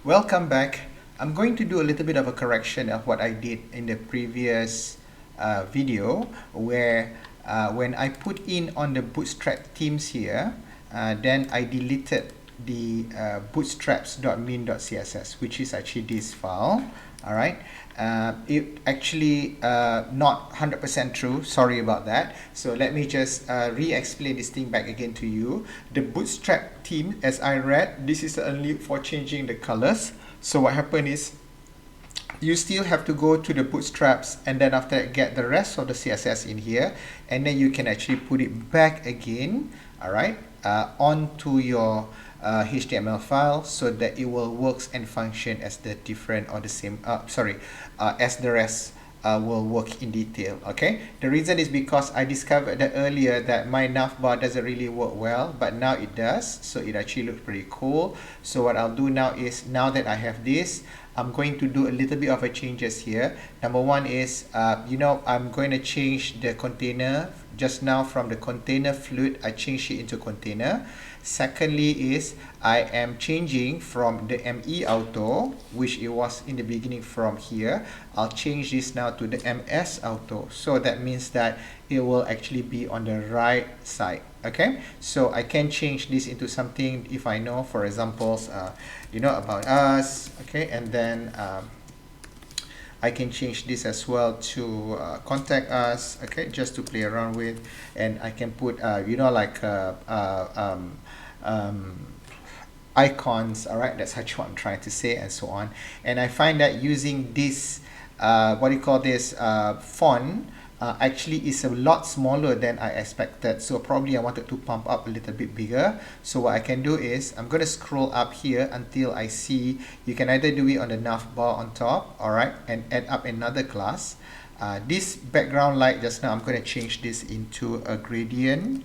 Welcome back. I'm going to do a little bit of a correction of what I did in the previous video where when I put in on the Bootstrap themes here, then I deleted the bootstraps.min.css, which is actually this file. All right. It actually not 100% true. Sorry about that. So let me just re-explain this thing back again to you. The Bootstrap theme, as I read, this is only for changing the colors. So what happened is you still have to go to the Bootstraps and then after that get the rest of the CSS in here, and then you can actually put it back again, all right, onto your HTML file so that it will work and function as the different or the same as the rest will work in detail. Okay, the reason is because I discovered that earlier that my navbar doesn't really work well, but now it does, so it actually looks pretty cool. So what I'll do now is, now that I have this, I'm going to do a little bit of a changes here. Number one is, I'm going to change the container. Just now from the container fluid, I changed it into container. Secondly is, I am changing from the ME auto, which it was in the beginning from here. I'll change this now to the MS auto. So that means that it will actually be on the right side. Okay, so I can change this into something if I know, for example, about us. Okay, and then I can change this as well to contact us. Okay, just to play around with, and I can put icons. All right, that's actually what I'm trying to say, and so on. And I find that using this font actually is a lot smaller than I expected, so probably I wanted to pump up a little bit bigger. So what I can do is I'm going to scroll up here until I see, you can either do it on the navbar on top, all right, and add up another class. This background light just now, I'm going to change this into a gradient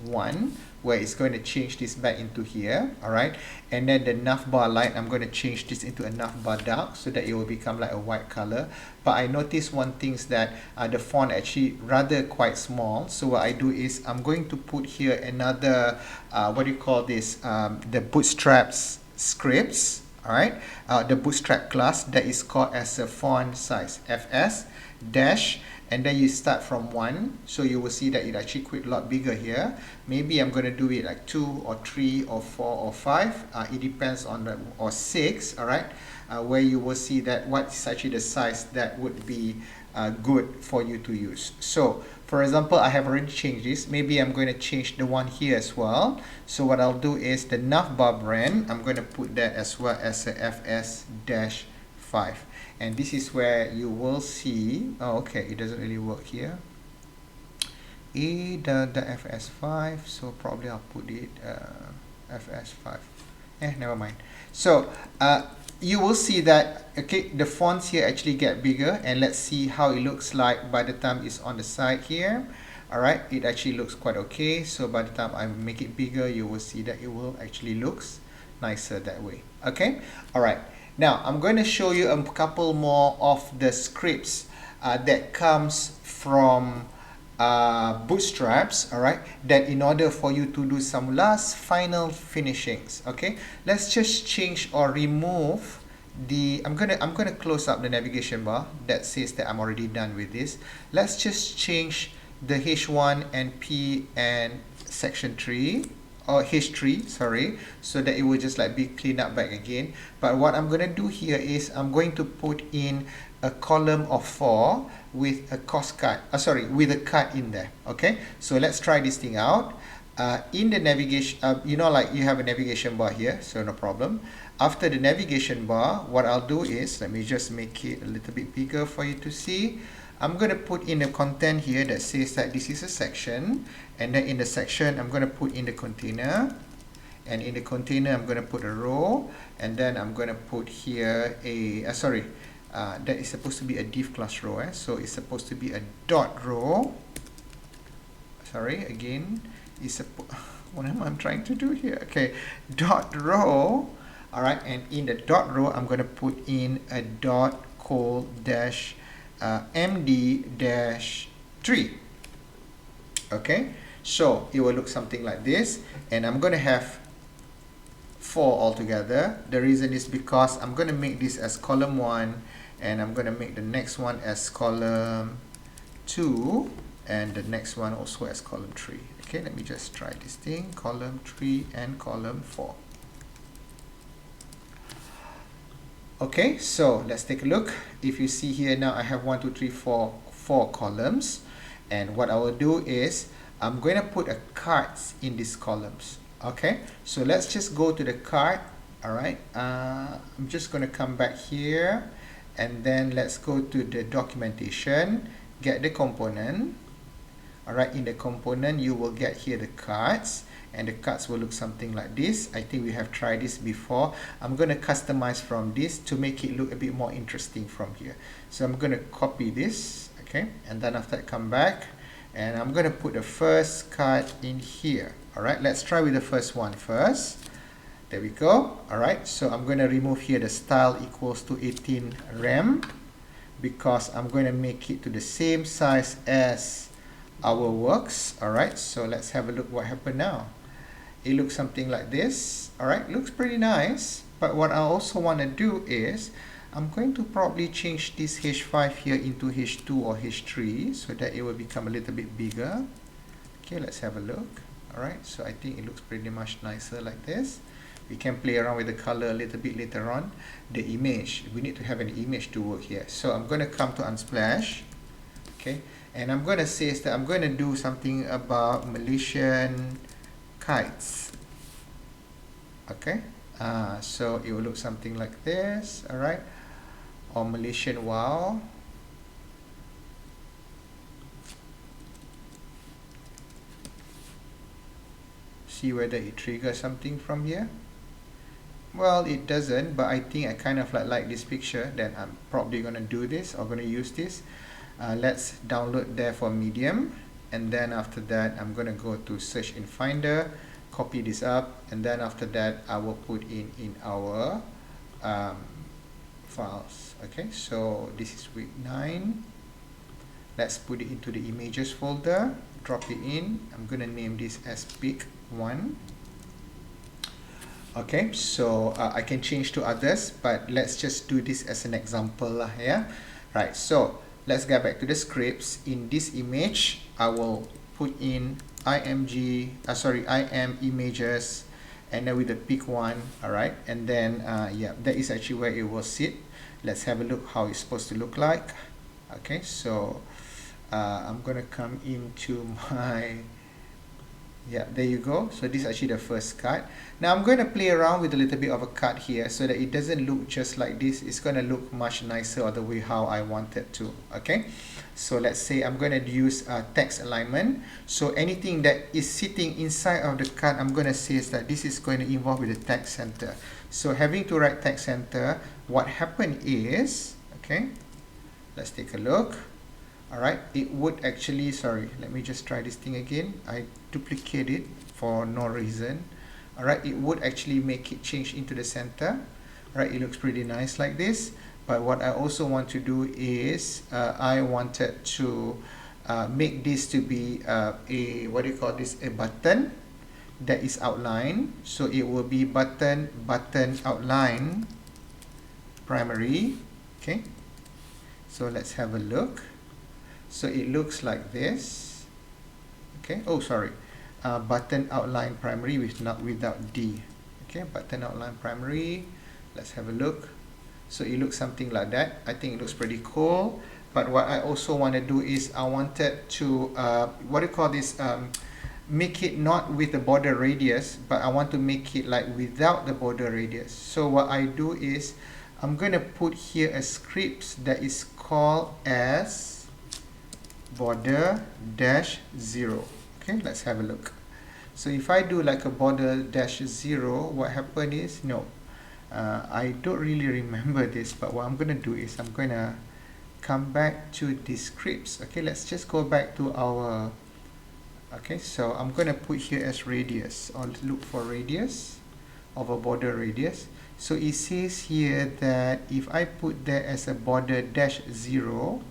1, where it's going to change this back into here, all right, and then the navbar light, I'm going to change this into a navbar dark so that it will become like a white color. But I noticed one thing is that the font actually rather quite small, so what I do is I'm going to put here another the Bootstraps scripts, all right, the Bootstrap class that is called as a font size fs dash, and then you start from 1, so you will see that it actually quite a lot bigger here. Maybe I'm going to do it like 2 or 3 or 4 or 5, it depends on the, or 6, all right, where you will see that what is actually the size that would be good for you to use. So for example, I have already changed this. Maybe I'm going to change the one here as well. So what I'll do is the navbar brand, I'm going to put that as well as a fs-5. And this is where you will see, it doesn't really work here. The fs5, so probably I'll put it fs5. Never mind. So you will see that, okay, the fonts here actually get bigger, and let's see how it looks like by the time it's on the side here. All right, it actually looks quite okay. So by the time I make it bigger, you will see that it will actually looks nicer that way. Okay, all right. Now I'm going to show you a couple more of the scripts that comes from Bootstraps, all right, that in order for you to do some last final finishings. Okay, let's just change or remove the, I'm gonna close up the navigation bar that says that I'm already done with this. Let's just change the H1 and P and section 3 or H3, sorry, so that it will just like be cleaned up back again. But what I'm going to do here is I'm going to put in a column of 4 with a cost cut, with a cut in there. Okay, so let's try this thing out. In the navigation, you have a navigation bar here, so no problem. After the navigation bar, what I'll do is, let me just make it a little bit bigger for you to see. I'm going to put in a content here that says that this is a section, and then in the section I'm going to put in the container, and in the container I'm going to put a row, and then I'm going to put here a that is supposed to be a div class row, so it's supposed to be a dot row. What am I trying to do here? Okay, dot row. All right, and in the dot row I'm going to put in a dot col dash md-3. Okay, so it will look something like this, and I'm going to have 4 altogether. The reason is because I'm going to make this as column 1, and I'm going to make the next one as column 2, and the next one also as column 3. Okay, let me just try this thing, column 3 and column 4. Okay, so let's take a look. If you see here now, I have 1, 2, 3, 4, 4 columns, and what I will do is I'm going to put a cards in these columns. Okay, so let's just go to the card. All right, I'm just going to come back here, and then let's go to the documentation, get the component. All right, in the component you will get here the cards, and the cards will look something like this. I think we have tried this before. I'm going to customize from this to make it look a bit more interesting from here. So I'm going to copy this, okay, and then after that come back, and I'm going to put the first card in here. All right, let's try with the first one first. There we go. All right, so I'm going to remove here the style equals to 18 rem, because I'm going to make it to the same size as our works. All right, so let's have a look what happened now. It looks something like this. All right, looks pretty nice, but what I also want to do is I'm going to probably change this H5 here into H2 or H3 so that it will become a little bit bigger. Okay, let's have a look. All right, so I think it looks pretty much nicer like this. We can play around with the color a little bit later on. The image, we need to have an image to work here. So I'm going to come to Unsplash, okay, and I'm going to say that I'm going to do something about Malaysian kites. Okay, so it will look something like this. All right, or Malaysian wow. See whether it triggers something from here. Well, it doesn't, but I think I kind of like this picture. Then I'm probably going to do this or going to use this. Let's download there for medium, and then after that I'm going to go to search in Finder, copy this up, and then after that I will put in our files. Okay, so this is week 9. Let's put it into the images folder, drop it in. I'm going to name this as pic 1. Okay, so I can change to others, but let's just do this as an example, yeah. Right, so let's get back to the scripts. In this image, I will put in im images, and then with the pic 1. All right, and then yeah, that is actually where it will sit. Let's have a look how it's supposed to look like. Okay, so I'm gonna come into my, yeah, there you go. So this is actually the first card. Now I'm going to play around with a little bit of a cut here so that it doesn't look just like this. It's going to look much nicer or the way how I want it to. Okay, so let's say I'm going to use text alignment. So anything that is sitting inside of the card, I'm going to say is that this is going to involve with the text center. So having to write text center, what happened is, okay, let's take a look. All right, it would actually, sorry, let me just try this thing again. I duplicate it for no reason. All right, it would actually make it change into the center. All right, it looks pretty nice like this. But what I also want to do is I wanted to make this to be a, what do you call this, a button that is outlined. So it will be button outline primary. Okay, so let's have a look. So it looks like this. Okay, oh sorry, button outline primary without D. Okay, button outline primary. Let's have a look. So it looks something like that. I think it looks pretty cool. But what I also want to do is I wanted to what do you call this, make it not with the border radius, but I want to make it like without the border radius. So what I do is I'm going to put here a script that is called as border dash 0. Okay, let's have a look. So if I do like a border dash 0, what happened is, no, I don't really remember this, but what I'm going to do is I'm going to come back to the scripts. Okay, let's just go back to our, okay, so I'm going to put here as radius, or look for radius of a border radius. So it says here that if I put that as a border dash 0,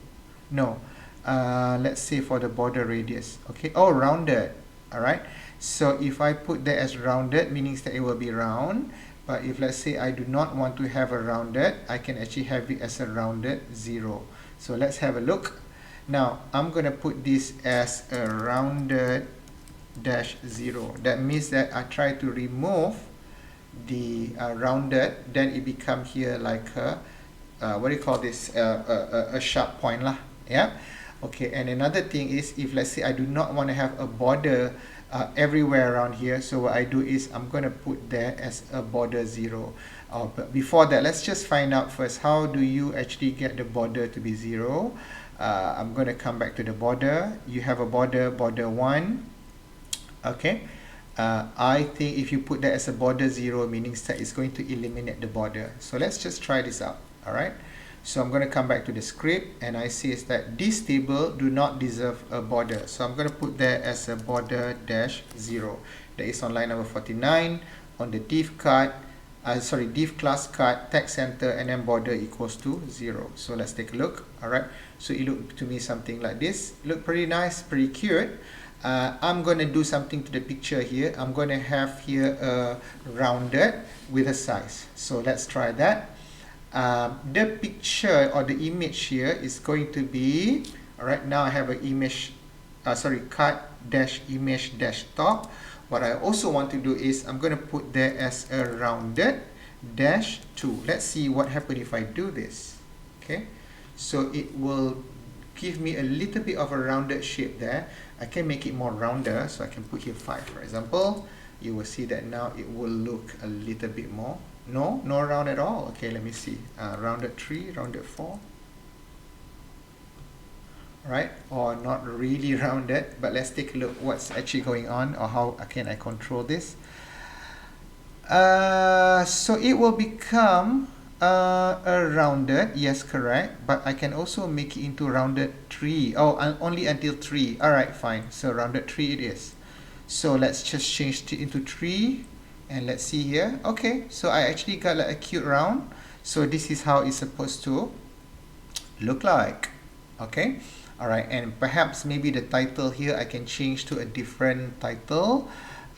no, let's say for the border radius, okay, oh, rounded. All right, so if I put that as rounded, meaning that it will be round, But if let's say I do not want to have a rounded, I can actually have it as a rounded 0. So let's have a look. Now I'm going to put this as a rounded dash 0. That means that I try to remove the rounded, then it become here like a what do you call this, a sharp point lah. Yeah. Okay, and another thing is, if let's say I do not want to have a border everywhere around here, so what I do is I'm going to put that as a border 0. But before that, let's just find out first, how do you actually get the border to be 0? I'm going to come back to the border. You have a border 1. Okay, I think if you put that as a border 0, meaning that it's going to eliminate the border. So let's just try this out. All right, so I'm going to come back to the script, and I see is that this table do not deserve a border, so I'm going to put that as a border dash 0. That is on line number 49 on the div card, div class card text center, and then border equals to 0. So let's take a look. All right, so it looked to me something like this. Look pretty nice, pretty cute. I'm going to do something to the picture here. I'm going to have here a rounded with a size. So let's try that. The picture or the image here is going to be, all right, now I have an image, card dash image dash top. What I also want to do is I'm going to put that as a rounded dash 2. Let's see what happens if I do this. Okay, so it will give me a little bit of a rounded shape there. I can make it more rounder, so I can put here 5, for example. You will see that now it will look a little bit more. No round at all. Okay, let me see. Rounded 3, rounded 4. Right, or not really rounded, but let's take a look what's actually going on, or how can I control this. So it will become a rounded, yes, correct, but I can also make it into rounded 3. Oh, only until 3. All right, fine. So rounded 3 it is. So let's just change it into 3, and let's see here. Okay, so I actually got like a cute round. So this is how it's supposed to look like. Okay, all right, and perhaps maybe the title here I can change to a different title.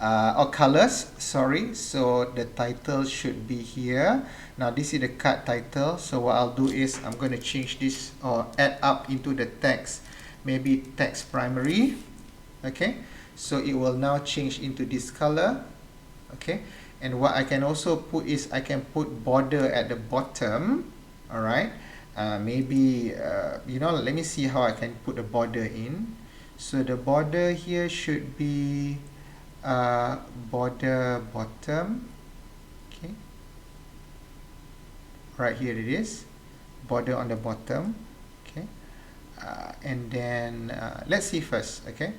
Or colors, sorry. So the title should be here. Now this is the card title, so what I'll do is I'm going to change this or add up into the text, maybe text primary. Okay, so it will now change into this color. Okay, and what I can also put is I can put border at the bottom. All right, maybe let me see how I can put the border in. So the border here should be border bottom. Okay, right here it is, border on the bottom. Okay, and then let's see first. Okay,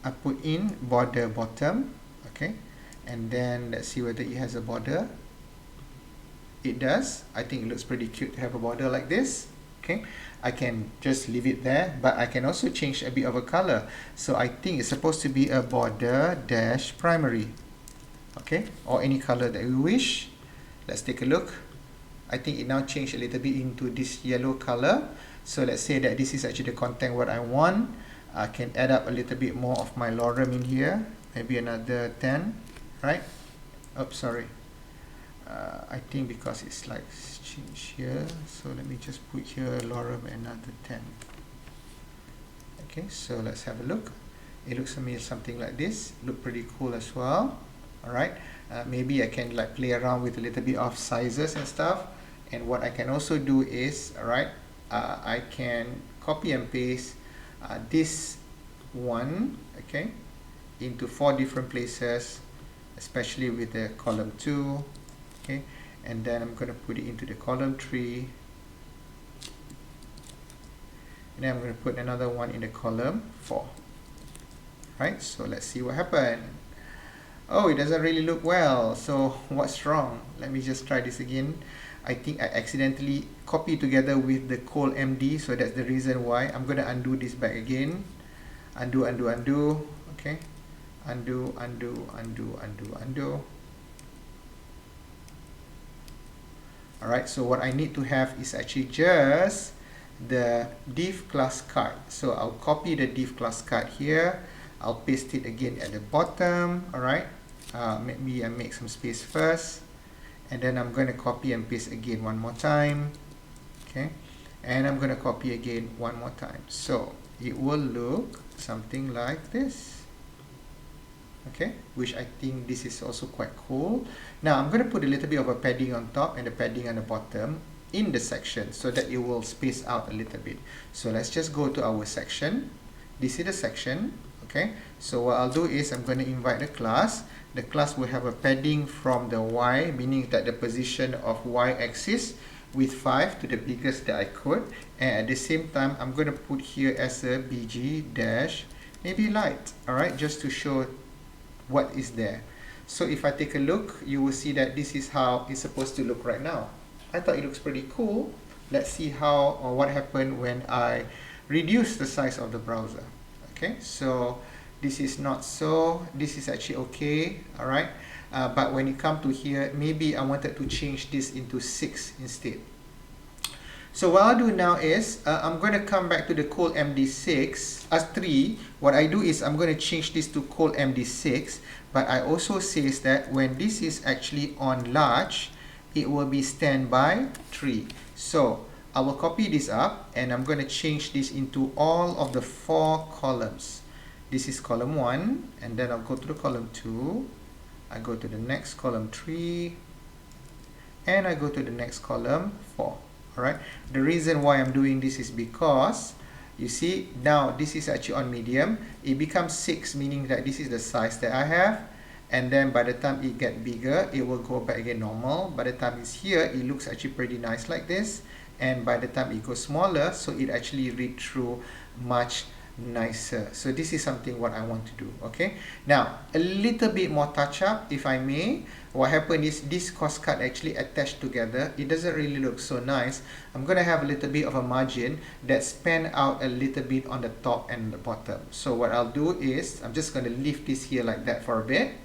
I put in border bottom. Okay, and then let's see whether it has a border. It does. I think it looks pretty cute to have a border like this. Okay, I can just leave it there, but I can also change a bit of a color. So I think it's supposed to be a border dash primary. Okay, or any color that we wish. Let's take a look. I think it now changed a little bit into this yellow color. So let's say that this is actually the content what I want. I can add up a little bit more of my lorem in here, maybe another 10, right? Oops, sorry. I think because it's like change here, so let me just put here lorem another 10. Okay, so let's have a look. It looks to me something like this. Look pretty cool as well. All right, maybe I can like play around with a little bit of sizes and stuff. And what I can also do is, all right, I can copy and paste this one, okay, into 4 different places, especially with the column 2. Okay, and then I'm going to put it into the column 3, and then I'm going to put another one in the column 4. Right, so let's see what happened. Oh, it doesn't really look well. So what's wrong? Let me just try this again. I think I accidentally copied together with the col MD, so that's the reason why. I'm going to undo this back again. Undo, undo, undo. Okay, undo, undo, undo, undo, undo. Alright, so what I need to have is actually just the div class card. So I'll copy the div class card here. I'll paste it again at the bottom. Alright, maybe I make some space first, and then I'm going to copy and paste again one more time. Okay, and I'm going to copy again one more time. So it will look something like this. Okay, which I think this is also quite cool. Now I'm going to put a little bit of a padding on top and a padding on the bottom in the section so that it will space out a little bit. So let's just go to our section. This is the section. Okay, so what I'll do is I'm going to invite the class. The class will have a padding from the Y, meaning that the position of Y axis with 5 to the biggest that I could, and at the same time I'm going to put here as a BG dash maybe light, alright, just to show what is there. So if I take a look, you will see that this is how it's supposed to look right now. I thought it looks pretty cool. Let's see how or what happened when I reduce the size of the browser. Okay, so this is not so, this is actually okay, alright. But when you come to here, maybe I wanted to change this into 6 instead. So what I'll do now is, I'm going to come back to the cold MD6 as 3. What I do is I'm going to change this to cold MD6, but I also says that when this is actually on large, it will be standby 3. So I will copy this up and I'm going to change this into all of the 4 columns. This is column 1, and then I'll go to the column 2. I go to the next column 3, and I go to the next column 4. Alright, the reason why I'm doing this is because you see now this is actually on medium. It becomes 6, meaning that this is the size that I have, and then by the time it gets bigger, it will go back again normal. By the time it's here, it looks actually pretty nice like this, and by the time it goes smaller, so it actually read through much nicer. So this is something what I want to do. Okay, now a little bit more touch up if I may. What happened is this cost card actually attached together. It doesn't really look so nice. I'm gonna have a little bit of a margin that span out a little bit on the top and the bottom. So what I'll do is I'm just gonna leave this here like that for a bit.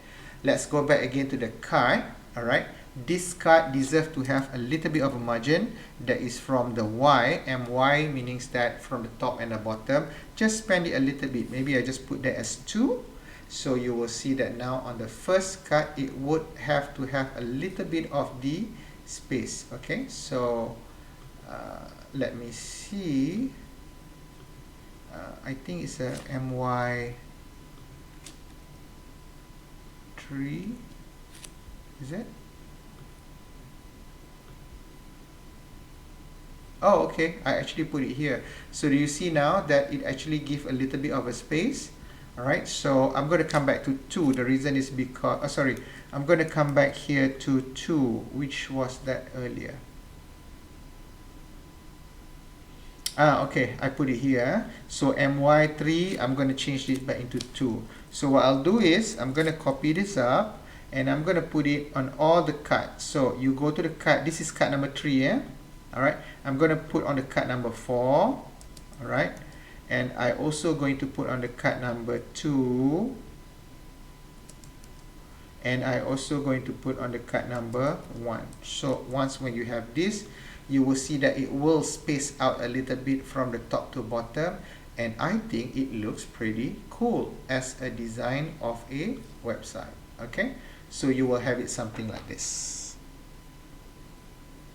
Let's go back again to the card. Alright, this card deserves to have a little bit of a margin that is from the Y, MY, meaning that from the top and the bottom. Just span it a little bit. Maybe I just put that as 2. So you will see that now on the first cut, it would have to have a little bit of the space. Okay, so let me see. I think it's a MY3. Is it? Oh, okay. I actually put it here. So do you see now that it actually gives a little bit of a space? Alright, so I'm going to come back to 2. The reason is because, I'm going to come back here to 2, which was that earlier. Okay, I put it here. So MY3, I'm going to change this back into 2. So what I'll do is, I'm going to copy this up, and I'm going to put it on all the cards. So you go to the card, this is card number 3, yeah? Alright, I'm going to put on the card number 4. Alright. And I also going to put on the card number 2, and I also going to put on the card number 1. So once when you have this, you will see that it will space out a little bit from the top to bottom, and I think it looks pretty cool as a design of a website. Okay, so you will have it something like this.